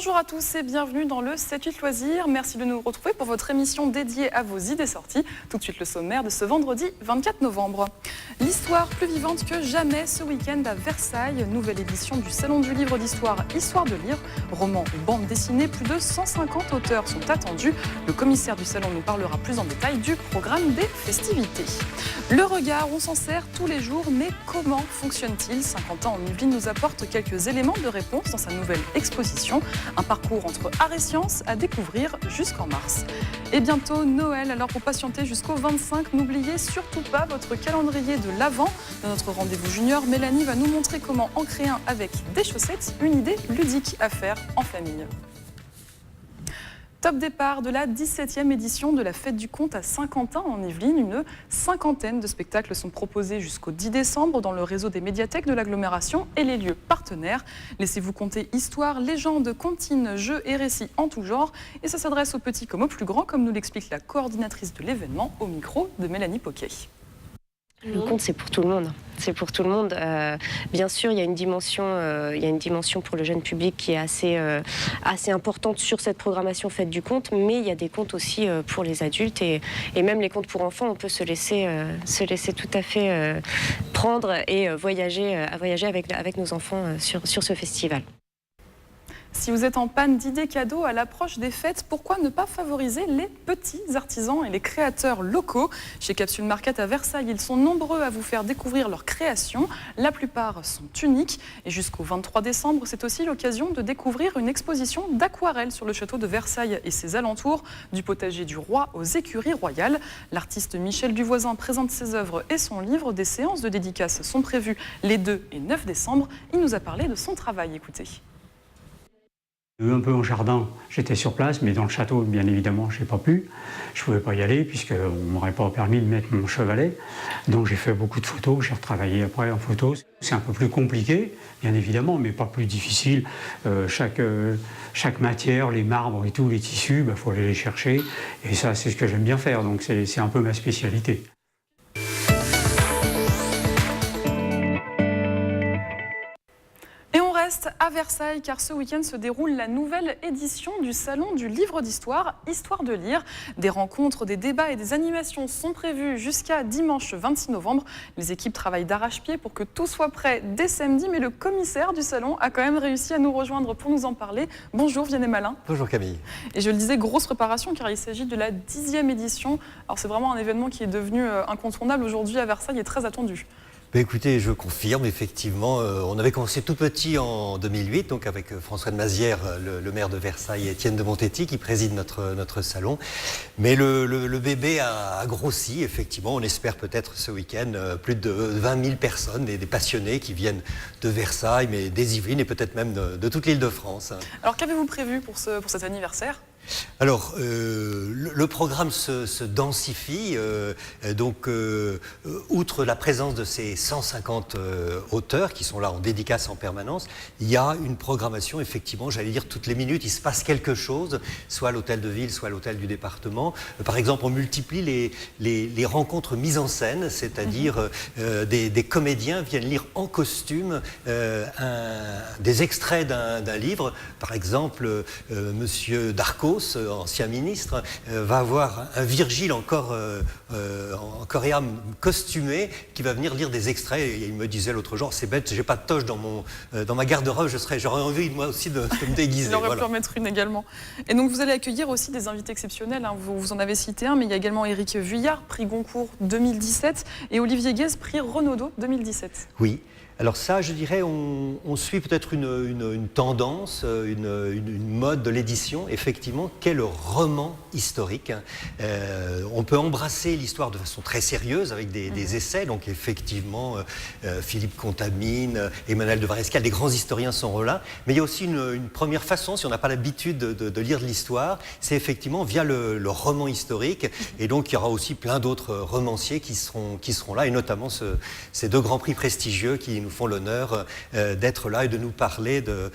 Bonjour à tous et bienvenue dans le 7-8 Loisirs. Merci de nous retrouver pour votre émission dédiée à vos idées sorties. Tout de suite le sommaire de ce vendredi 24 novembre. L'histoire plus vivante que jamais ce week-end à Versailles. Nouvelle édition du Salon du livre d'histoire Histoire de lire. Romans ou bandes dessinées, plus de 150 auteurs sont attendus. Le commissaire du salon nous parlera plus en détail du programme des festivités. Le regard, on s'en sert tous les jours, mais comment fonctionne-t-il? 50 ans en Yvelines nous apporte quelques éléments de réponse dans sa nouvelle exposition. Un parcours entre art et sciences à découvrir jusqu'en mars. Et bientôt Noël, alors pour patienter jusqu'au 25, n'oubliez surtout pas votre calendrier de l'Avent. Dans notre rendez-vous junior, Mélanie va nous montrer comment en créer un avec des chaussettes, une idée ludique à faire en famille. Top départ de la 17e édition de la Fête du Conte à Saint-Quentin en Yvelines. Une cinquantaine de spectacles sont proposés jusqu'au 10 décembre dans le réseau des médiathèques de l'agglomération et les lieux partenaires. Laissez-vous compter histoire, légendes, comptines, jeux et récits en tout genre. Et ça s'adresse aux petits comme aux plus grands, comme nous l'explique la coordinatrice de l'événement au micro de Mélanie Poquet. Le conte, c'est pour tout le monde. C'est pour tout le monde. Bien sûr, il y a une dimension pour le jeune public qui est assez importante sur cette programmation Fête du Conte, mais il y a des contes aussi pour les adultes et même les contes pour enfants. On peut se laisser tout à fait prendre et voyager avec nos enfants sur ce festival. Si vous êtes en panne d'idées cadeaux à l'approche des fêtes, pourquoi ne pas favoriser les petits artisans et les créateurs locaux? Chez Capsule Market à Versailles, ils sont nombreux à vous faire découvrir leurs créations. La plupart sont uniques. Et jusqu'au 23 décembre, c'est aussi l'occasion de découvrir une exposition d'aquarelles sur le château de Versailles et ses alentours, du potager du roi aux écuries royales. L'artiste Michel Duvoisin présente ses œuvres et son livre. Des séances de dédicaces sont prévues les 2 et 9 décembre. Il nous a parlé de son travail. Écoutez. Un peu en jardin, j'étais sur place, mais dans le château, bien évidemment, je n'ai pas pu. Je ne pouvais pas y aller, puisqu'on ne m'aurait pas permis de mettre mon chevalet. Donc j'ai fait beaucoup de photos, j'ai retravaillé après en photos. C'est un peu plus compliqué, bien évidemment, mais pas plus difficile. Chaque matière, les marbres et tout, les tissus, faut aller les chercher. Et ça, c'est ce que j'aime bien faire, donc c'est un peu ma spécialité. À Versailles, car ce week-end se déroule la nouvelle édition du Salon du livre d'histoire, Histoire de lire. Des rencontres, des débats et des animations sont prévus jusqu'à dimanche 26 novembre. Les équipes travaillent d'arrache-pied pour que tout soit prêt dès samedi, mais le commissaire du salon a quand même réussi à nous rejoindre pour nous en parler. Bonjour Vianney Malin. Bonjour Camille. Et je le disais, grosse préparation car il s'agit de la 10e édition. Alors c'est vraiment un événement qui est devenu incontournable aujourd'hui à Versailles et très attendu. Écoutez, je confirme, effectivement, on avait commencé tout petit en 2008, donc avec François de Mazières, le maire de Versailles, et Étienne de Montetti, qui préside notre salon. Mais le bébé a grossi, effectivement. On espère peut-être ce week-end plus de 20 000 personnes, des passionnés qui viennent de Versailles, mais des Yvelines et peut-être même de toute l'île de France. Alors qu'avez-vous prévu pour cet anniversaire ? Alors, le programme se densifie, outre la présence de ces 150 auteurs qui sont là en dédicace en permanence, il y a une programmation, effectivement, j'allais dire toutes les minutes, il se passe quelque chose, soit à l'hôtel de ville, soit à l'hôtel du département. Par exemple, on multiplie les rencontres mises en scène, c'est-à-dire des comédiens viennent lire en costume des extraits d'un livre. Par exemple, Monsieur Darcos, ancien ministre, va avoir un Virgile encore et âme costumé qui va venir lire des extraits. Et il me disait l'autre jour, c'est bête, j'ai pas de toche dans ma garde-robe, j'aurais envie moi aussi de me déguiser. Il aurait pu en mettre une également. Et donc vous allez accueillir aussi des invités exceptionnels, hein. Vous en avez cité un, mais il y a également Éric Vuillard, prix Goncourt 2017, et Olivier Guèze, prix Renaudot 2017. Oui. Alors ça, je dirais, on suit peut-être une tendance, une mode de l'édition, effectivement, qu'est le roman historique. On peut embrasser l'histoire de façon très sérieuse avec des essais, donc effectivement, Philippe Contamine, Emmanuel de Varescal, des grands historiens sont là, mais il y a aussi une première façon, si on n'a pas l'habitude de lire de l'histoire, c'est effectivement via le roman historique, et donc il y aura aussi plein d'autres romanciers qui seront là, et notamment ces 2 grands prix prestigieux qui nous font l'honneur d'être là et de nous parler de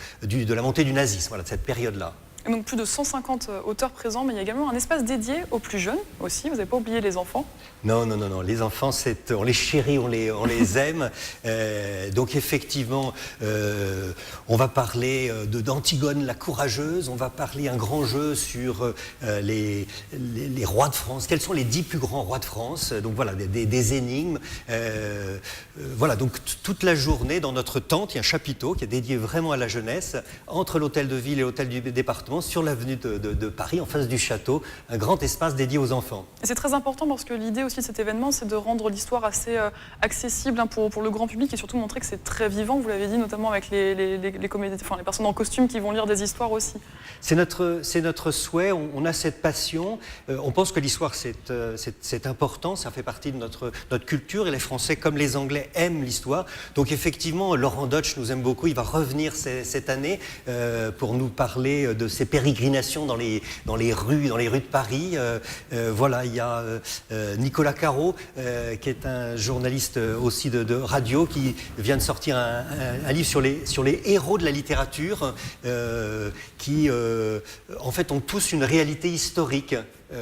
la montée du nazisme, voilà, de cette période-là. Et donc plus de 150 auteurs présents, mais il y a également un espace dédié aux plus jeunes aussi. Vous n'avez pas oublié les enfants? Non. Les enfants, on les chérit, on les aime. Donc effectivement, on va parler d'Antigone la courageuse. On va parler un grand jeu sur les rois de France. Quels sont les 10 plus grands rois de France? Donc voilà, des énigmes. Voilà, donc toute la journée dans notre tente, il y a un chapiteau qui est dédié vraiment à la jeunesse, entre l'hôtel de ville et l'hôtel du département, sur l'avenue de Paris, en face du château, un grand espace dédié aux enfants. Et c'est très important parce que l'idée aussi de cet événement, c'est de rendre l'histoire assez accessible pour le grand public et surtout montrer que c'est très vivant, vous l'avez dit, notamment avec les comédiens, enfin les personnes en costume qui vont lire des histoires aussi. C'est notre souhait, on a cette passion, on pense que l'histoire c'est important, ça fait partie de notre culture et les Français comme les Anglais aiment l'histoire. Donc effectivement, Laurent Deutsch nous aime beaucoup, il va revenir cette année pour nous parler de ses pérégrinations dans les rues de Paris. Voilà, il y a Nicolas Caro, qui est un journaliste aussi de radio, qui vient de sortir un livre sur les héros de la littérature, qui en fait ont tous une réalité historique.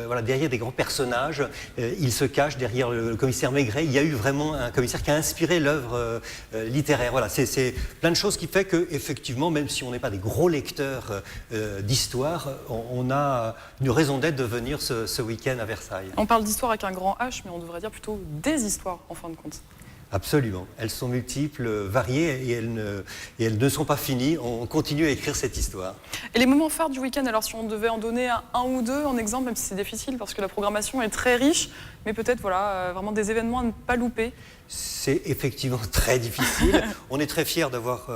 Voilà, derrière des grands personnages, il se cache derrière le commissaire Maigret. Il y a eu vraiment un commissaire qui a inspiré l'œuvre littéraire. Voilà, c'est plein de choses qui fait que, effectivement, même si on n'est pas des gros lecteurs d'histoire, on a une raison d'être de venir ce week-end à Versailles. On parle d'histoire avec un grand H, mais on devrait dire plutôt des histoires, en fin de compte. Absolument. Elles sont multiples, variées et elles ne sont pas finies. On continue à écrire cette histoire. Et les moments forts du week-end, alors si on devait en donner un ou deux en exemple, même si c'est difficile parce que la programmation est très riche, mais peut-être voilà, vraiment des événements à ne pas louper. C'est effectivement très difficile. On est très fiers d'avoir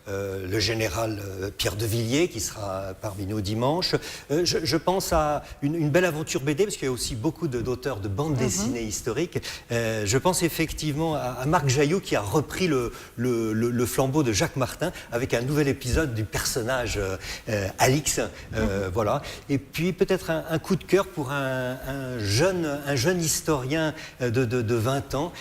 le général Pierre de Villiers qui sera parmi nous dimanche. Je pense à une belle aventure BD, parce qu'il y a aussi beaucoup d'auteurs de bandes dessinées historiques. Je pense effectivement à Marc Jaillou qui a repris le flambeau de Jacques Martin avec un nouvel épisode du personnage Alix. Voilà. Et puis peut-être un coup de cœur pour un jeune historien de 20 ans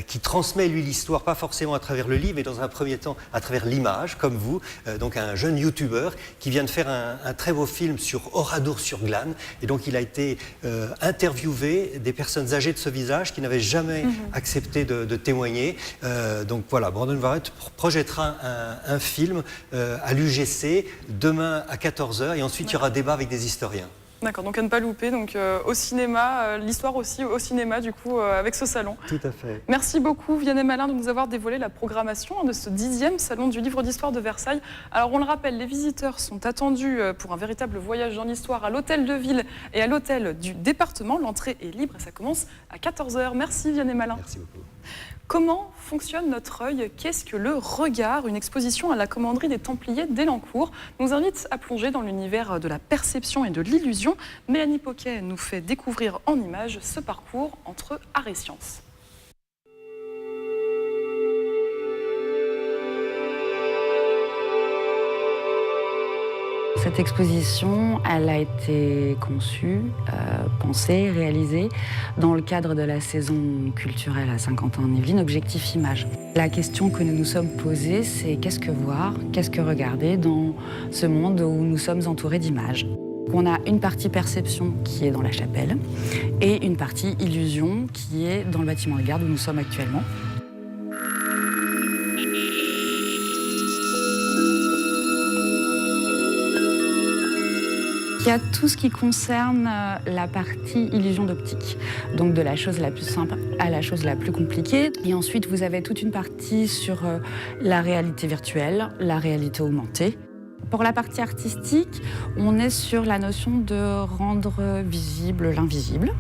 qui transmet lui l'histoire, pas forcément à travers le livre, mais dans un premier temps à travers l'image, comme vous, donc un jeune youtubeur qui vient de faire un très beau film sur Oradour-sur-Glane, et donc il a été interviewé des personnes âgées de ce village qui n'avaient jamais accepté de témoigner. Donc voilà, Brandon Varrett projettera un film à l'UGC demain à 14h, et ensuite il y aura débat avec des historiens. D'accord, donc à ne pas louper, donc au cinéma, l'histoire aussi au cinéma du coup avec ce salon. Tout à fait. Merci beaucoup Vianney Malin de nous avoir dévoilé la programmation de ce 10e salon du livre d'histoire de Versailles. Alors on le rappelle, les visiteurs sont attendus pour un véritable voyage dans l'histoire à l'hôtel de ville et à l'hôtel du département. L'entrée est libre et ça commence à 14h. Merci Vianney Malin. Merci beaucoup. Comment fonctionne notre œil? Qu'est-ce que le regard? Une exposition à la commanderie des Templiers d'Elancourt nous invite à plonger dans l'univers de la perception et de l'illusion. Mélanie Poquet nous fait découvrir en images ce parcours entre art et science. Cette exposition, elle a été conçue, pensée, réalisée dans le cadre de la saison culturelle à Saint-Quentin-en-Yvelines, Objectif Image. La question que nous nous sommes posée, c'est qu'est-ce que voir, qu'est-ce que regarder dans ce monde où nous sommes entourés d'images. On a une partie perception qui est dans la chapelle et une partie illusion qui est dans le bâtiment de garde où nous sommes actuellement. Il y a tout ce qui concerne la partie illusion d'optique, donc de la chose la plus simple à la chose la plus compliquée. Et ensuite, vous avez toute une partie sur la réalité virtuelle, la réalité augmentée. Pour la partie artistique, on est sur la notion de rendre visible l'invisible.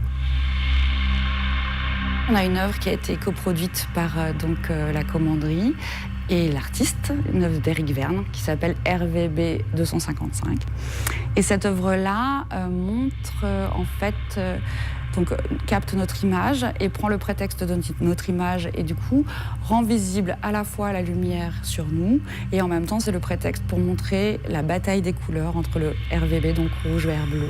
On a une œuvre qui a été coproduite par la commanderie et l'artiste, une œuvre d'Éric Verne qui s'appelle RVB 255. Et cette œuvre-là capte notre image et prend le prétexte de notre image et du coup rend visible à la fois la lumière sur nous et en même temps c'est le prétexte pour montrer la bataille des couleurs entre le RVB, donc rouge, vert, bleu.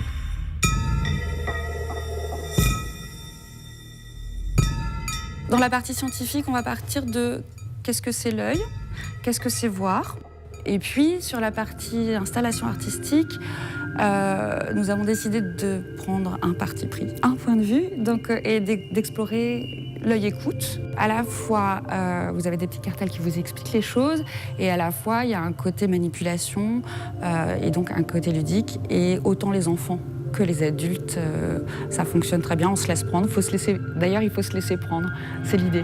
Dans la partie scientifique, on va partir de qu'est-ce que c'est l'œil, qu'est-ce que c'est voir. Et puis, sur la partie installation artistique, nous avons décidé de prendre un parti pris, un point de vue, donc, et d'explorer l'œil écoute. À la fois, vous avez des petits cartels qui vous expliquent les choses, et à la fois, il y a un côté manipulation, et donc un côté ludique, et autant les enfants que les adultes, ça fonctionne très bien, on se laisse prendre. D'ailleurs, il faut se laisser prendre, c'est l'idée.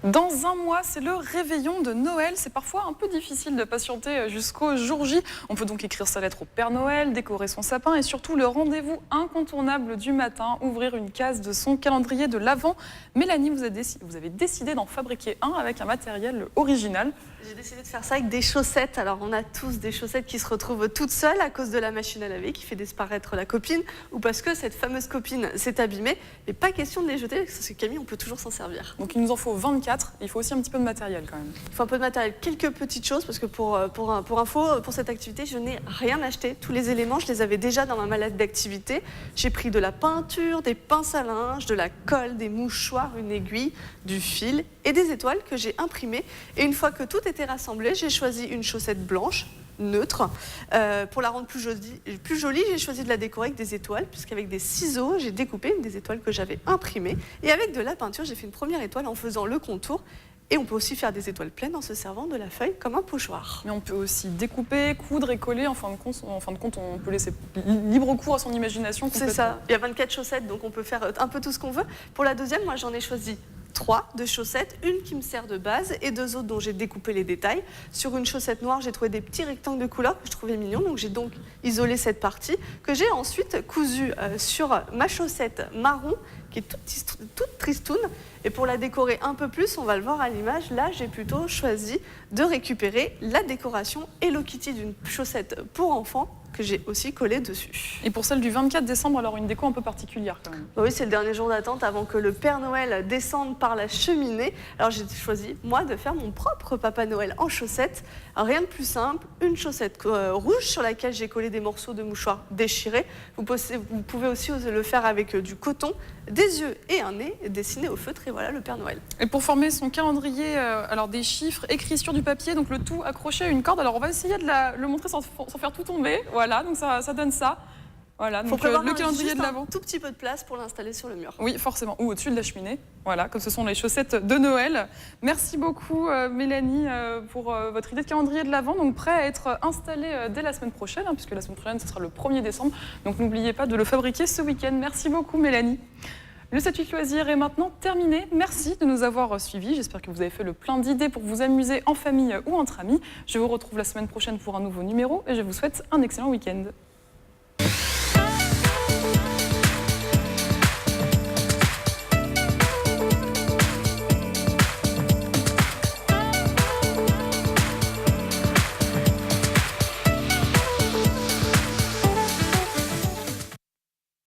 Dans un mois, c'est le réveillon de Noël. C'est parfois un peu difficile de patienter jusqu'au jour J. On peut donc écrire sa lettre au Père Noël, décorer son sapin et surtout le rendez-vous incontournable du matin, ouvrir une case de son calendrier de l'Avent. Mélanie, vous avez décidé d'en fabriquer un avec un matériel original. J'ai décidé de faire ça avec des chaussettes. Alors on a tous des chaussettes qui se retrouvent toutes seules à cause de la machine à laver qui fait disparaître la copine ou parce que cette fameuse copine s'est abîmée. Mais pas question de les jeter parce que Camille, on peut toujours s'en servir. Donc il nous en faut 24. Il faut aussi un petit peu de matériel quand même. Il faut un peu de matériel, quelques petites choses parce que pour info, pour cette activité, je n'ai rien acheté. Tous les éléments, je les avais déjà dans ma mallette d'activité. J'ai pris de la peinture, des pinces à linge, de la colle, des mouchoirs, une aiguille, du fil et des étoiles que j'ai imprimées. Et une fois que tout était rassemblé, j'ai choisi une chaussette blanche, neutre. Pour la rendre plus jolie, j'ai choisi de la décorer avec des étoiles, puisqu'avec des ciseaux, j'ai découpé des étoiles que j'avais imprimées. Et avec de la peinture, j'ai fait une première étoile en faisant le contour. Et on peut aussi faire des étoiles pleines en se servant de la feuille comme un pochoir. Mais on peut aussi découper, coudre et coller. En fin de compte, on peut laisser libre cours à son imagination. C'est ça. Il y a 24 chaussettes, donc on peut faire un peu tout ce qu'on veut. Pour la deuxième, moi, j'en ai choisi 3 de chaussettes, une qui me sert de base et 2 autres dont j'ai découpé les détails. Sur une chaussette noire, j'ai trouvé des petits rectangles de couleur que je trouvais mignons, donc j'ai donc isolé cette partie que j'ai ensuite cousue sur ma chaussette marron qui est toute tristoune. Et pour la décorer un peu plus, on va le voir à l'image, là j'ai plutôt choisi de récupérer la décoration Hello Kitty d'une chaussette pour enfants que j'ai aussi collé dessus. Et pour celle du 24 décembre, alors une déco un peu particulière quand même. Oui, c'est le dernier jour d'attente avant que le Père Noël descende par la cheminée. Alors j'ai choisi, moi, de faire mon propre Papa Noël en chaussettes. Alors, rien de plus simple, une chaussette rouge sur laquelle j'ai collé des morceaux de mouchoir déchirés. Vous pouvez aussi le faire avec du coton, des yeux et un nez dessinés au feutre. Et voilà le Père Noël. Et pour former son calendrier, alors des chiffres écrits sur du papier, donc le tout accroché à une corde. Alors on va essayer de le montrer sans faire tout tomber. Voilà, donc ça donne ça. Voilà, donc le calendrier de l'Avent. Un tout petit peu de place pour l'installer sur le mur. Oui, forcément, ou au-dessus de la cheminée. Voilà, comme ce sont les chaussettes de Noël. Merci beaucoup Mélanie pour votre idée de calendrier de l'Avent, donc prêt à être installé dès la semaine prochaine, puisque la semaine prochaine ce sera le 1er décembre. Donc n'oubliez pas de le fabriquer ce week-end. Merci beaucoup Mélanie. Le 7-8 loisirs est maintenant terminé. Merci de nous avoir suivis. J'espère que vous avez fait le plein d'idées pour vous amuser en famille ou entre amis. Je vous retrouve la semaine prochaine pour un nouveau numéro et je vous souhaite un excellent week-end.